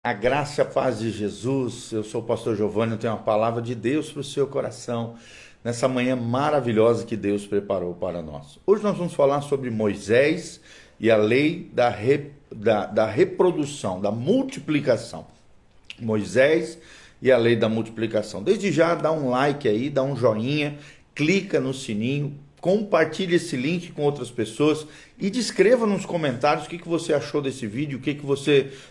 A graça e a paz de Jesus, eu sou o pastor Giovanni, eu tenho uma palavra de Deus para o seu coração, nessa manhã maravilhosa que Deus preparou para nós. Hoje nós vamos falar sobre Moisés e a lei da reprodução, da multiplicação. Moisés e a lei da multiplicação. Desde já, dá um like aí, dá um joinha, clica no sininho, compartilhe esse link com outras pessoas e descreva nos comentários o que você achou desse vídeo,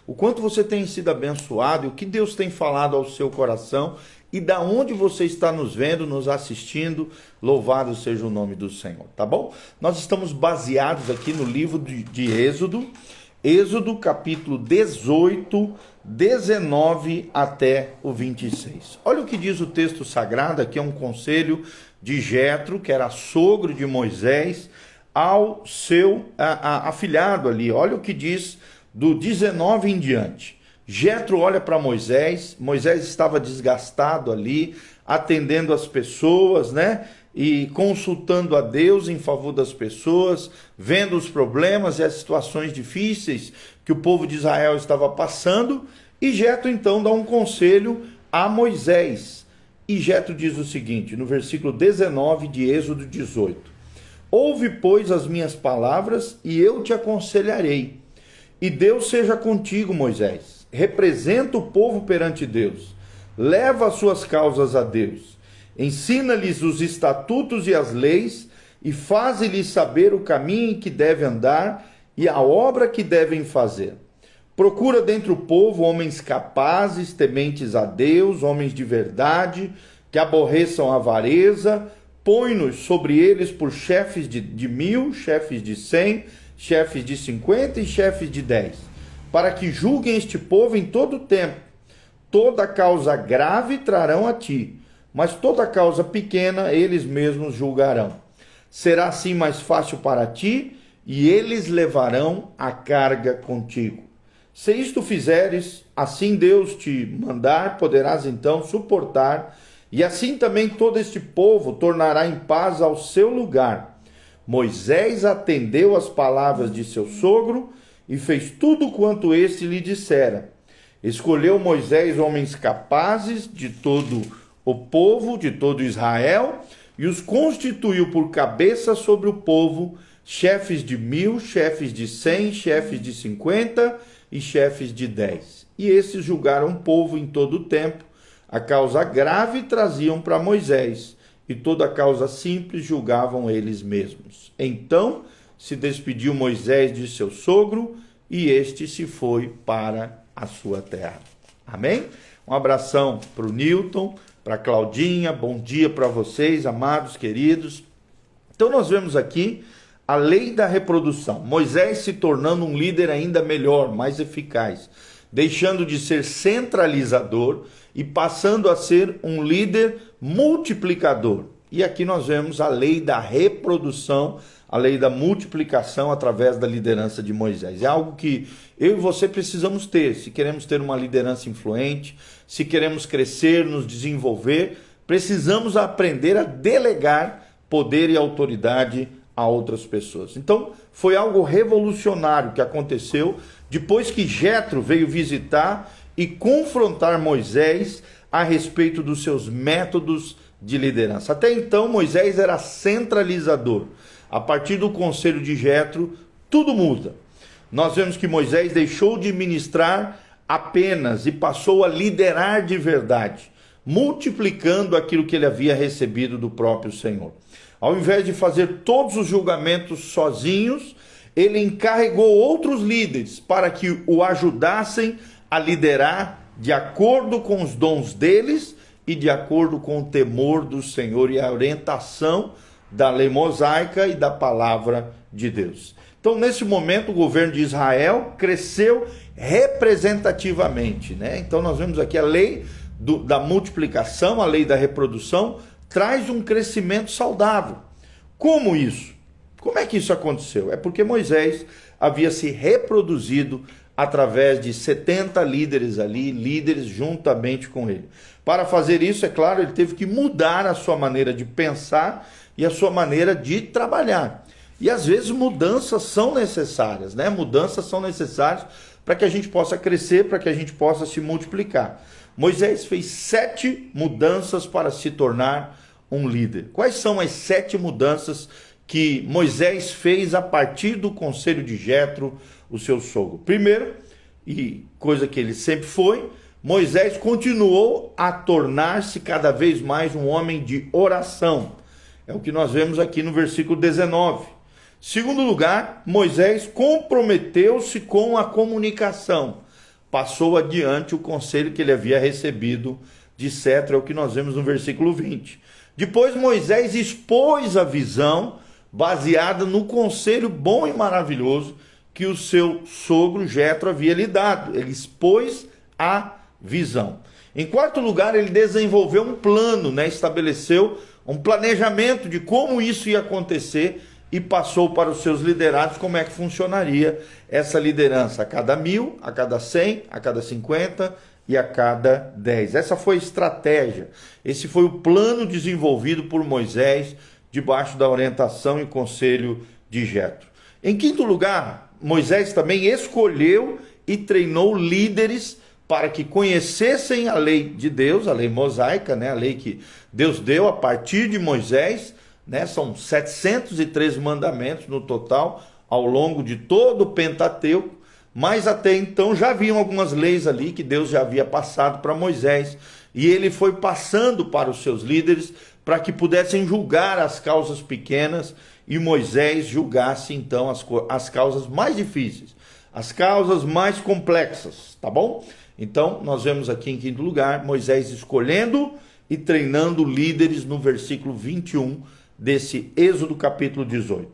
o quanto você tem sido abençoado e o que Deus tem falado ao seu coração e da onde você está nos vendo, nos assistindo. Louvado seja o nome do Senhor, tá bom? Nós estamos baseados aqui no livro de Êxodo capítulo 18, 19 até o 26. Olha o que diz o texto sagrado, aqui é um conselho de Jetro, que era sogro de Moisés, ao seu afilhado ali. Olha o que diz do 19 em diante. Jetro olha para Moisés, Moisés estava desgastado ali, atendendo as pessoas, né? E consultando a Deus em favor das pessoas, vendo os problemas e as situações difíceis que o povo de Israel estava passando. E Jetro então dá um conselho a Moisés. E Jetro diz o seguinte, no versículo 19 de Êxodo 18: Ouve, pois, as minhas palavras, e eu te aconselharei. E Deus seja contigo, Moisés. Representa o povo perante Deus. Leva as suas causas a Deus. Ensina-lhes os estatutos e as leis, e faze-lhes saber o caminho em que deve andar e a obra que devem fazer. Procura dentre o povo homens capazes, tementes a Deus, homens de verdade, que aborreçam a avareza. Põe-nos sobre eles por chefes de 1000, chefes de 100, chefes de 50 e chefes de 10, para que julguem este povo em todo o tempo. Toda causa grave trarão a ti, mas toda causa pequena eles mesmos julgarão. Será assim mais fácil para ti, e eles levarão a carga contigo. Se isto fizeres, assim Deus te mandar, poderás então suportar, e assim também todo este povo tornará em paz ao seu lugar. Moisés atendeu às palavras de seu sogro e fez tudo quanto este lhe dissera. Escolheu Moisés homens capazes de todo o povo, de todo Israel, e os constituiu por cabeça sobre o povo, chefes de 1000, chefes de 100, chefes de 50 e chefes de 10. E esses julgaram o povo em todo o tempo. A causa grave traziam para Moisés, e toda a causa simples julgavam eles mesmos. Então se despediu Moisés de seu sogro, e este se foi para a sua terra. Amém? Um abração para o Newton, para a Claudinha, bom dia para vocês, amados, queridos. Então nós vemos aqui a lei da reprodução. Moisés se tornando um líder ainda melhor, mais eficaz, deixando de ser centralizador e passando a ser um líder multiplicador. E aqui nós vemos a lei da reprodução, a lei da multiplicação através da liderança de Moisés. É algo que eu e você precisamos ter, se queremos ter uma liderança influente, se queremos crescer, nos desenvolver, precisamos aprender a delegar poder e autoridade a outras pessoas. Então, foi algo revolucionário que aconteceu depois que Jetro veio visitar e confrontar Moisés a respeito dos seus métodos de liderança. Até então, Moisés era centralizador. A partir do conselho de Jetro, tudo muda. Nós vemos que Moisés deixou de ministrar apenas e passou a liderar de verdade, multiplicando aquilo que ele havia recebido do próprio Senhor. Ao invés de fazer todos os julgamentos sozinhos, ele encarregou outros líderes para que o ajudassem a liderar de acordo com os dons deles e de acordo com o temor do Senhor e a orientação da lei mosaica e da palavra de Deus. Então, nesse momento, o governo de Israel cresceu representativamente, né? Então, nós vemos aqui a lei da multiplicação, a lei da reprodução, traz um crescimento saudável. Como isso? Como é que isso aconteceu? É porque Moisés havia se reproduzido através de 70 líderes ali, líderes juntamente com ele. Para fazer isso, é claro, ele teve que mudar a sua maneira de pensar e a sua maneira de trabalhar. E às vezes mudanças são necessárias, né? Mudanças são necessárias para que a gente possa crescer, para que a gente possa se multiplicar. Moisés fez 7 mudanças para se tornar um líder. Quais são as 7 mudanças que Moisés fez a partir do conselho de Jetro, o seu sogro? Primeiro, e coisa que ele sempre foi, Moisés continuou a tornar-se cada vez mais um homem de oração. É o que nós vemos aqui no versículo 19. Segundo lugar, Moisés comprometeu-se com a comunicação. Passou adiante o conselho que ele havia recebido de Jetro, é o que nós vemos no versículo 20. Depois Moisés expôs a visão baseada no conselho bom e maravilhoso que o seu sogro Jetro havia lhe dado. Ele expôs a visão. Em quarto lugar, ele desenvolveu um plano, estabeleceu um planejamento de como isso ia acontecer e passou para os seus liderados como é que funcionaria essa liderança a cada 1000, a cada 100, a cada 50 e a cada 10. Essa foi a estratégia, esse foi o plano desenvolvido por Moisés debaixo da orientação e conselho de Jetro. Em quinto lugar, Moisés também escolheu e treinou líderes para que conhecessem a lei de Deus, a lei mosaica, a lei que Deus deu a partir de Moisés, são 703 mandamentos no total, ao longo de todo o Pentateuco, mas até então já haviam algumas leis ali que Deus já havia passado para Moisés, e ele foi passando para os seus líderes para que pudessem julgar as causas pequenas, e Moisés julgasse então as causas mais difíceis, as causas mais complexas, tá bom? Então, nós vemos aqui em quinto lugar, Moisés escolhendo e treinando líderes no versículo 21 desse Êxodo capítulo 18.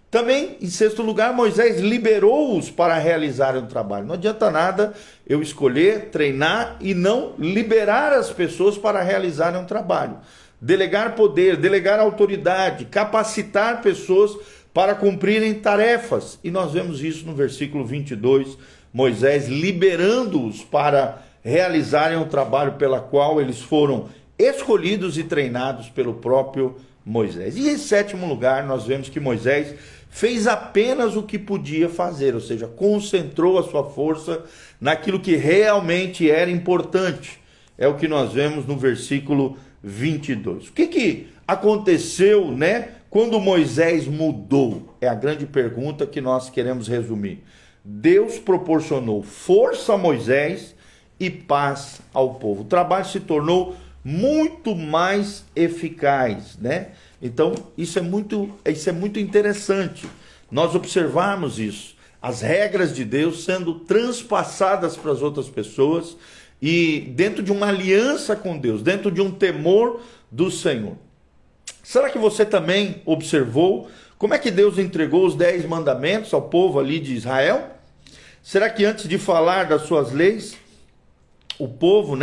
Também, em sexto lugar, Moisés liberou-os para realizarem o trabalho. Não adianta nada eu escolher, treinar e não liberar as pessoas para realizarem um trabalho. Delegar poder, delegar autoridade, capacitar pessoas para cumprirem tarefas. E nós vemos isso no versículo 22, Moisés liberando-os para realizarem o trabalho pela qual eles foram escolhidos e treinados pelo próprio Moisés. E em sétimo lugar, nós vemos que Moisés fez apenas o que podia fazer, ou seja, concentrou a sua força naquilo que realmente era importante. É o que nós vemos no versículo 22. O que aconteceu, quando Moisés mudou? É a grande pergunta que nós queremos resumir. Deus proporcionou força a Moisés e paz ao povo. O trabalho se tornou muito mais eficaz, Então, isso é muito interessante, nós observarmos isso, as regras de Deus sendo transpassadas para as outras pessoas e dentro de uma aliança com Deus, dentro de um temor do Senhor. Será que você também observou como é que Deus entregou os 10 mandamentos ao povo ali de Israel? Será que antes de falar das suas leis, o povo,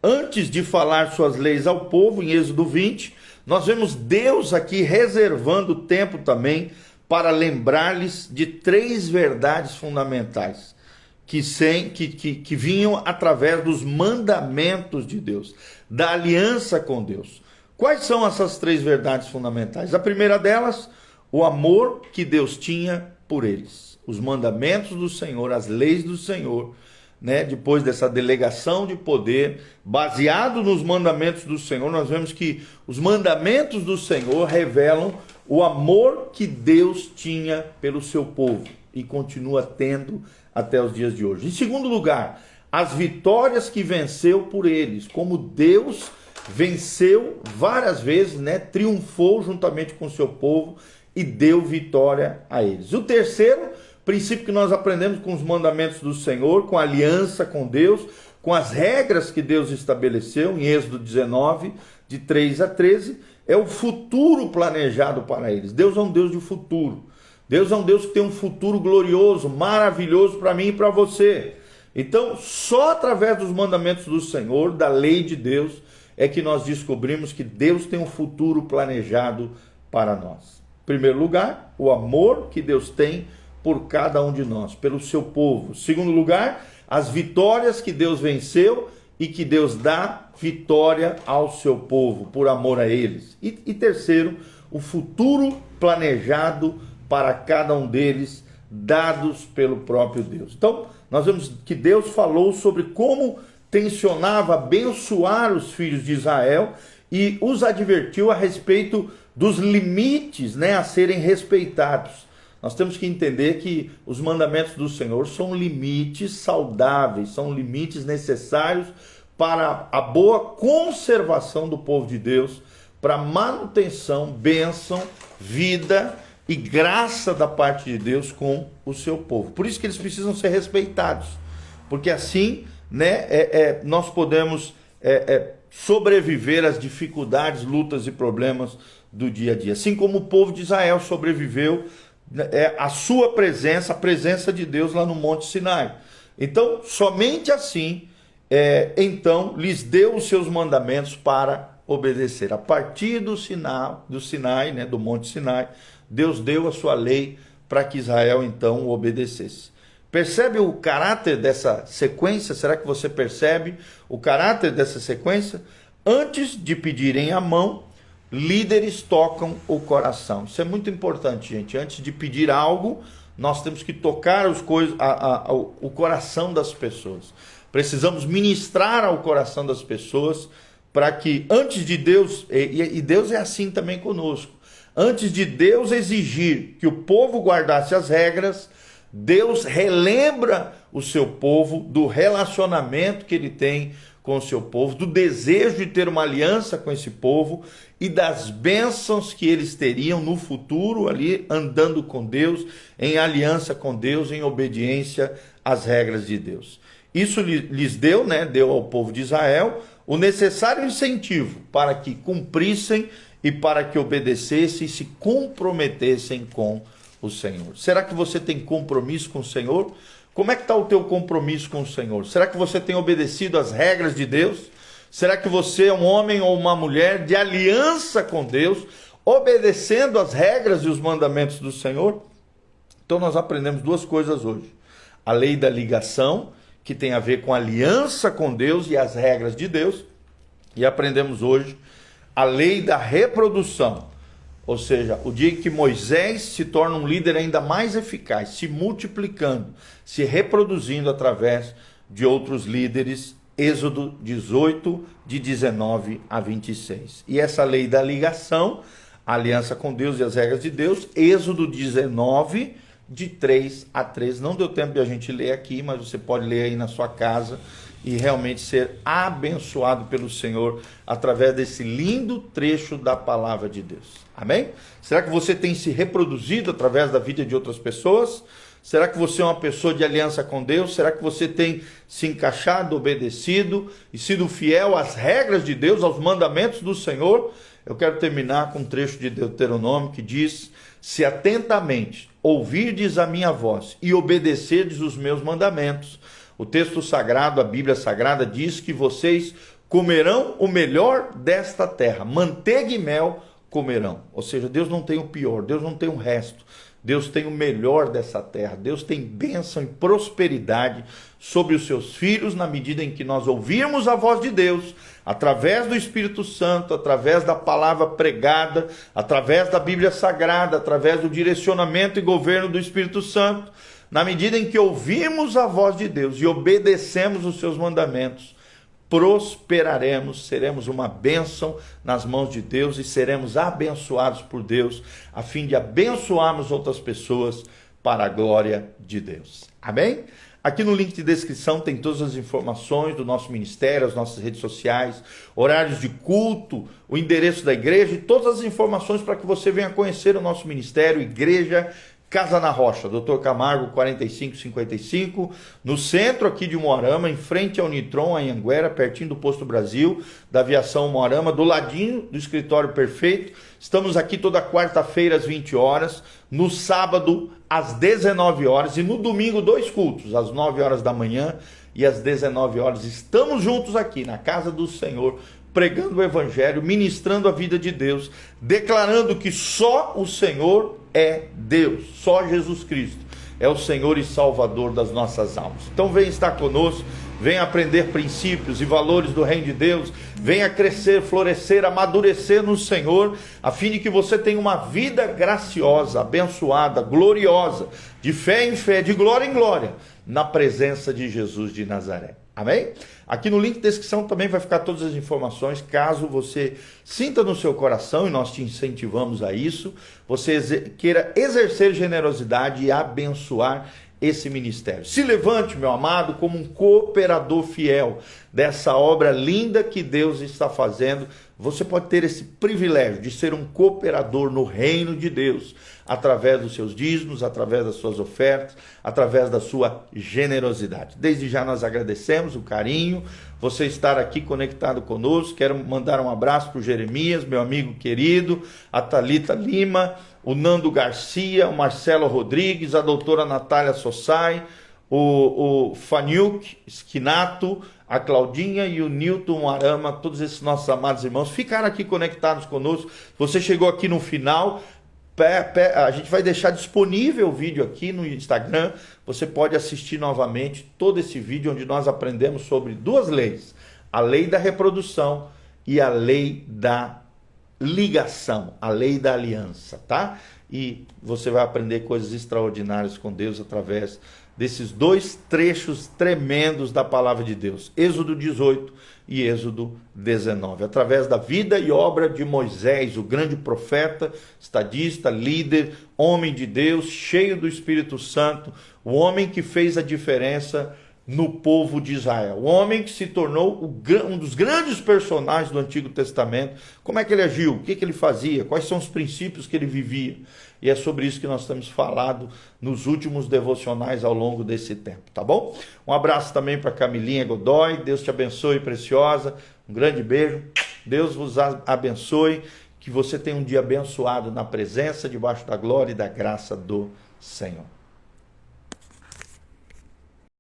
antes de falar suas leis ao povo, em Êxodo 20, nós vemos Deus aqui reservando tempo também para lembrar-lhes de 3 verdades fundamentais que vinham através dos mandamentos de Deus, da aliança com Deus. Quais são essas 3 verdades fundamentais? A primeira delas, o amor que Deus tinha por eles. Os mandamentos do Senhor, as leis do Senhor, depois dessa delegação de poder, baseado nos mandamentos do Senhor, nós vemos que os mandamentos do Senhor revelam o amor que Deus tinha pelo seu povo e continua tendo até os dias de hoje. Em segundo lugar, as vitórias que venceu por eles, como Deus venceu várias vezes, triunfou juntamente com o seu povo e deu vitória a eles. O terceiro princípio que nós aprendemos com os mandamentos do Senhor, com a aliança com Deus, com as regras que Deus estabeleceu, em Êxodo 19, de 3 a 13, é o futuro planejado para eles. Deus é um Deus de futuro. Deus é um Deus que tem um futuro glorioso, maravilhoso para mim e para você. Então, só através dos mandamentos do Senhor, da lei de Deus, é que nós descobrimos que Deus tem um futuro planejado para nós. Em primeiro lugar, o amor que Deus tem por cada um de nós, pelo seu povo. Segundo lugar, as vitórias que Deus venceu e que Deus dá vitória ao seu povo, por amor a eles. E terceiro, o futuro planejado para cada um deles, dados pelo próprio Deus. Então, nós vemos que Deus falou sobre como tensionava abençoar os filhos de Israel e os advertiu a respeito dos limites, né, a serem respeitados. Nós temos que entender que os mandamentos do Senhor são limites saudáveis, são limites necessários para a boa conservação do povo de Deus, para manutenção, bênção, vida e graça da parte de Deus com o seu povo. Por isso que eles precisam ser respeitados, porque assim, né, nós podemos sobreviver às dificuldades, lutas e problemas do dia a dia. Assim como o povo de Israel sobreviveu a sua presença, a presença de Deus lá no Monte Sinai. Então, somente assim, então, lhes deu os seus mandamentos para obedecer. A partir do Sinai, né, do Monte Sinai, Deus deu a sua lei para que Israel, então, o obedecesse. Percebe o caráter dessa sequência? Será que você percebe o caráter dessa sequência? Antes de pedirem a mão, líderes tocam o coração. Isso é muito importante, gente. Antes de pedir algo, nós temos que tocar o coração das pessoas. Precisamos ministrar ao coração das pessoas para que antes de Deus, e Deus é assim também conosco, antes de Deus exigir que o povo guardasse as regras, Deus relembra o seu povo do relacionamento que ele tem com o seu povo, do desejo de ter uma aliança com esse povo e das bênçãos que eles teriam no futuro ali, andando com Deus, em aliança com Deus, em obediência às regras de Deus. Isso lhes deu, né, deu ao povo de Israel o necessário incentivo para que cumprissem e para que obedecessem e se comprometessem com o Senhor. Será que você tem compromisso com o Senhor? Como é que está o teu compromisso com o Senhor? Será que você tem obedecido às regras de Deus? Será que você é um homem ou uma mulher de aliança com Deus, obedecendo às regras e os mandamentos do Senhor? Então nós aprendemos duas coisas hoje. A lei da ligação, que tem a ver com a aliança com Deus e as regras de Deus. E aprendemos hoje a lei da reprodução. Ou seja, o dia em que Moisés se torna um líder ainda mais eficaz, se multiplicando, se reproduzindo através de outros líderes. Êxodo 18, de 19 a 26. E essa lei da ligação, a aliança com Deus e as regras de Deus, Êxodo 19, de 3 a 13. Não deu tempo de a gente ler aqui, mas você pode ler aí na sua casa e realmente ser abençoado pelo Senhor através desse lindo trecho da palavra de Deus. Amém? Será que você tem se reproduzido através da vida de outras pessoas? Será que você é uma pessoa de aliança com Deus? Será que você tem se encaixado, obedecido e sido fiel às regras de Deus, aos mandamentos do Senhor? Eu quero terminar com um trecho de Deuteronômio que diz: se atentamente ouvirdes a minha voz e obedecerdes os meus mandamentos. O texto sagrado, a Bíblia Sagrada, diz que vocês comerão o melhor desta terra. Manteiga e mel comerão. Ou seja, Deus não tem o pior, Deus não tem o resto. Deus tem o melhor dessa terra. Deus tem bênção e prosperidade sobre os seus filhos na medida em que nós ouvirmos a voz de Deus, através do Espírito Santo, através da palavra pregada, através da Bíblia Sagrada, através do direcionamento e governo do Espírito Santo. Na medida em que ouvimos a voz de Deus e obedecemos os seus mandamentos, prosperaremos, seremos uma bênção nas mãos de Deus e seremos abençoados por Deus, a fim de abençoarmos outras pessoas para a glória de Deus. Amém? Aqui no link de descrição tem todas as informações do nosso ministério, as nossas redes sociais, horários de culto, o endereço da igreja e todas as informações para que você venha conhecer o nosso ministério, Igreja Casa na Rocha, Dr. Camargo 4555, no centro aqui de Umuarama, em frente ao Nitron, em Anguera, pertinho do Posto Brasil, da Aviação Umuarama, do ladinho do Escritório Perfeito. Estamos aqui toda quarta-feira às 20 horas, no sábado às 19 horas e no domingo 2 cultos, às 9 horas da manhã e às 19 horas. Estamos juntos aqui na casa do Senhor, pregando o Evangelho, ministrando a vida de Deus, declarando que só o Senhor é Deus, só Jesus Cristo é o Senhor e Salvador das nossas almas. Então vem estar conosco, venha aprender princípios e valores do reino de Deus, venha crescer, florescer, amadurecer no Senhor, a fim de que você tenha uma vida graciosa, abençoada, gloriosa, de fé em fé, de glória em glória, na presença de Jesus de Nazaré. Amém? Aqui no link de descrição também vai ficar todas as informações, caso você sinta no seu coração, e nós te incentivamos a isso, você queira exercer generosidade e abençoar esse ministério. Se levante, meu amado, como um cooperador fiel dessa obra linda que Deus está fazendo. Você pode ter esse privilégio de ser um cooperador no reino de Deus, através dos seus dízimos, através das suas ofertas, através da sua generosidade. Desde já nós agradecemos o carinho, você estar aqui conectado conosco. Quero mandar um abraço para o Jeremias, meu amigo querido, a Thalita Lima, o Nando Garcia, o Marcelo Rodrigues, a doutora Natália Sossai, o Faniuk Skinato, a Claudinha e o Newton Arama, todos esses nossos amados irmãos, ficaram aqui conectados conosco. Você chegou aqui no final, a gente vai deixar disponível o vídeo aqui no Instagram. Você pode assistir novamente todo esse vídeo onde nós aprendemos sobre duas leis: a lei da reprodução e a lei da ligação, a lei da aliança, tá? E você vai aprender coisas extraordinárias com Deus através desses dois trechos tremendos da palavra de Deus, Êxodo 18 e Êxodo 19, através da vida e obra de Moisés, o grande profeta, estadista, líder, homem de Deus, cheio do Espírito Santo, o homem que fez a diferença no povo de Israel, o homem que se tornou um dos grandes personagens do Antigo Testamento. Como é que ele agiu? O que ele fazia? Quais são os princípios que ele vivia? E é sobre isso que nós temos falado nos últimos devocionais ao longo desse tempo, tá bom? Um abraço também para Camilinha Godoy, Deus te abençoe, preciosa, um grande beijo, Deus vos abençoe, que você tenha um dia abençoado na presença, debaixo da glória e da graça do Senhor.